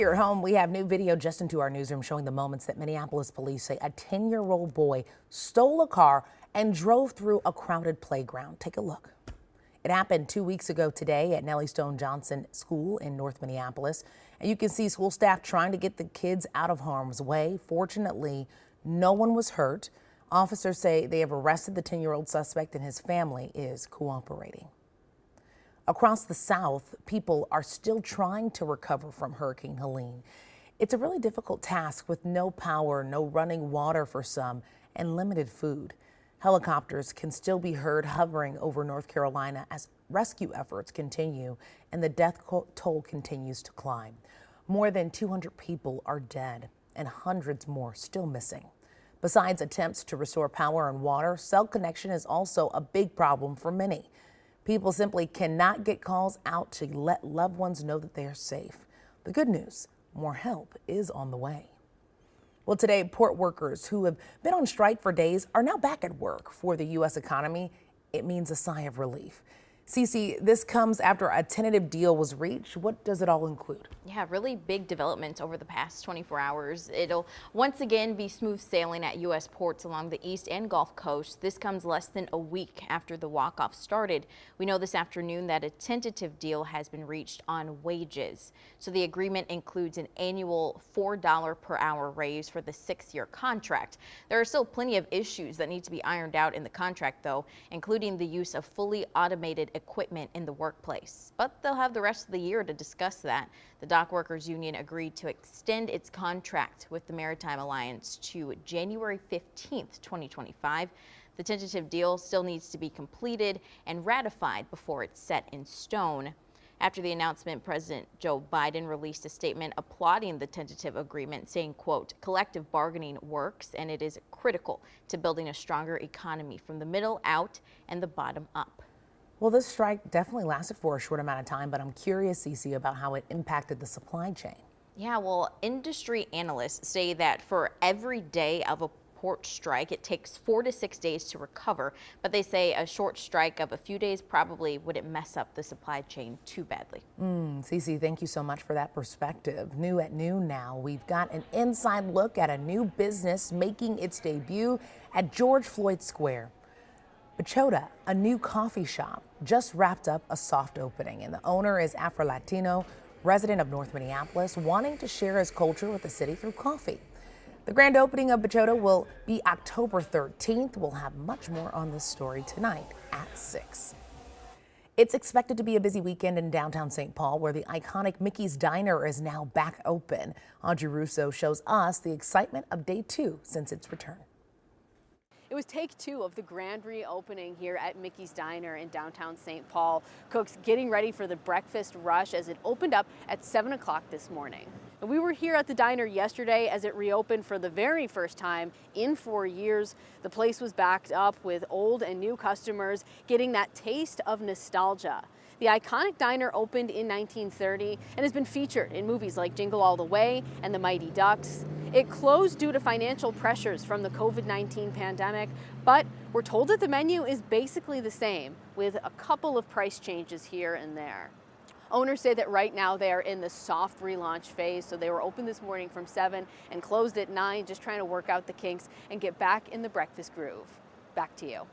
Here at home, we have new video just into our newsroom showing the moments that Minneapolis police say a 10-year-old boy stole a car and drove through a crowded playground. Take a look. It happened 2 weeks ago today at Nellie Stone Johnson School in North Minneapolis. And you can see school staff trying to get the kids out of harm's way. Fortunately, no one was hurt. Officers say they have arrested the 10-year-old suspect and his family is cooperating. Across the South, people are still trying to recover from Hurricane Helene. It's a really difficult task with no power, no running water for some, and limited food. Helicopters can still be heard hovering over North Carolina as rescue efforts continue and the death toll continues to climb. More than 200 people are dead and hundreds more still missing. Besides attempts to restore power and water, cell connection is also a big problem for many. People simply cannot get calls out to let loved ones know that they are safe. The good news, more help is on the way. Well, today, port workers who have been on strike for days are now back at work. For the U.S. economy, it means a sigh of relief. Cece, this comes after a tentative deal was reached. What does it all include? Yeah, really big developments over the past 24 hours. It'll once again be smooth sailing at U.S. ports along the East and Gulf Coast. This comes less than a week after the walk-off started. We know this afternoon that a tentative deal has been reached on wages. So the agreement includes an annual $4 per hour raise for the 6-year contract. There are still plenty of issues that need to be ironed out in the contract, though, including the use of fully automated equipment in the workplace. But they'll have the rest of the year to discuss that. The Dock Workers Union agreed to extend its contract with the Maritime Alliance to January 15th, 2025. The tentative deal still needs to be completed and ratified before it's set in stone. After the announcement, President Joe Biden released a statement applauding the tentative agreement, saying, quote, "Collective bargaining works and it is critical to building a stronger economy from the middle out and the bottom up." Well, this strike definitely lasted for a short amount of time, but I'm curious, Cece, about how it impacted the supply chain. Yeah, well, industry analysts say that for every day of a port strike, it takes 4 to 6 days to recover. But they say a short strike of a few days probably wouldn't mess up the supply chain too badly. Cece, thank you so much for that perspective. New at noon now, we've got an inside look at a new business making its debut at George Floyd Square. Bachota, a new coffee shop, just wrapped up a soft opening, and the owner is Afro-Latino, resident of North Minneapolis, wanting to share his culture with the city through coffee. The grand opening of Bachota will be October 13th. We'll have much more on this story tonight at 6. It's expected to be a busy weekend in downtown St. Paul, where the iconic Mickey's Diner is now back open. Audrey Russo shows us the excitement of day 2 since its return. It was take 2 of the grand reopening here at Mickey's Diner in downtown St. Paul. Cooks getting ready for the breakfast rush as it opened up at 7 o'clock this morning. And we were here at the diner yesterday as it reopened for the very first time in 4 years. The place was backed up with old and new customers getting that taste of nostalgia. The iconic diner opened in 1930 and has been featured in movies like Jingle All the Way and The Mighty Ducks. It closed due to financial pressures from the COVID-19 pandemic, but we're told that the menu is basically the same, with a couple of price changes here and there. Owners say that right now they are in the soft relaunch phase, so they were open this morning from 7 and closed at 9, just trying to work out the kinks and get back in the breakfast groove. Back to you.